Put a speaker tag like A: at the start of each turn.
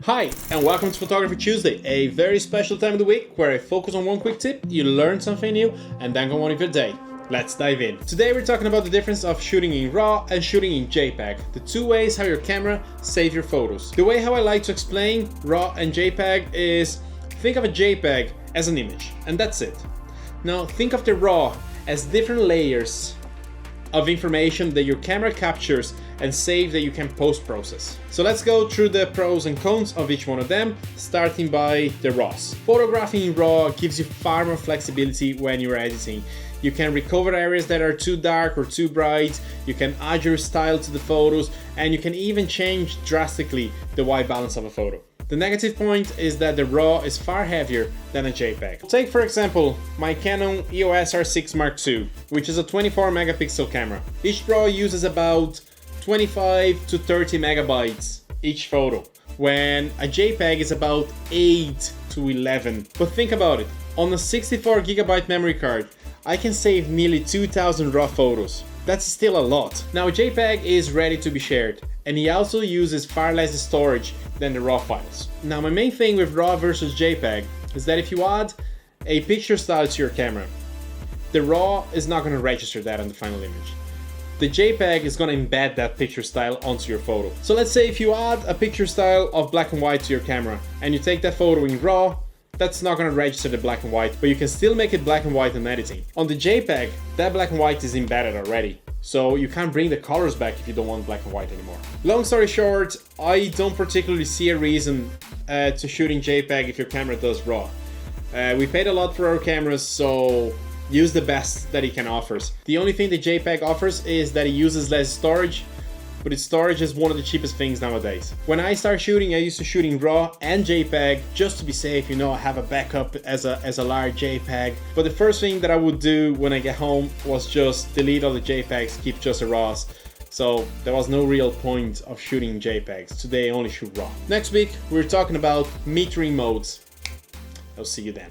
A: Hi, and welcome to Photography Tuesday, a very special time of the week where I focus on one quick tip, you learn something new, and then go on with your day. Let's dive in. Today we're talking about the difference of shooting in RAW and shooting in JPEG, the two ways how your camera saves your photos. The way how I like to explain RAW and JPEG is think of a JPEG as an image, and that's it. Now think of the RAW as different layers of information that your camera captures and save that you can post-process. So let's go through the pros and cons of each one of them, starting by the RAWs. Photographing in RAW gives you far more flexibility when you're editing. You can recover areas that are too dark or too bright, you can add your style to the photos, and you can even change drastically the white balance of a photo. The negative point is that the RAW is far heavier than a JPEG. Take for example my Canon EOS R6 Mark II, which is a 24 megapixel camera. Each RAW uses about 25 to 30 megabytes each photo, when a JPEG is about 8 to 11. But think about it, on a 64 gigabyte memory card, I can save nearly 2000 RAW photos. That's still a lot. Now a JPEG is ready to be shared, and he also uses far less storage than the RAW files. Now my main thing with RAW versus JPEG is that if you add a picture style to your camera, the RAW is not going to register that on the final image. The JPEG is going to embed that picture style onto your photo. So let's say if you add a picture style of black and white to your camera and you take that photo in RAW, that's not going to register the black and white, but you can still make it black and white in editing. On the JPEG, that black and white is embedded already, so you can't bring the colors back if you don't want black and white anymore. Long story short, I don't particularly see a reason to shoot in JPEG if your camera does RAW. We paid a lot for our cameras, so use the best that it can offer. The only thing the JPEG offers is that it uses less storage, but its storage is one of the cheapest things nowadays. When I started shooting, I used to shoot in RAW and JPEG just to be safe, you know, I have a backup as a large JPEG. But the first thing that I would do when I get home was just delete all the JPEGs, keep just the RAWs. So there was no real point of shooting JPEGs. Today I only shoot RAW. Next week, we're talking about metering modes. I'll see you then.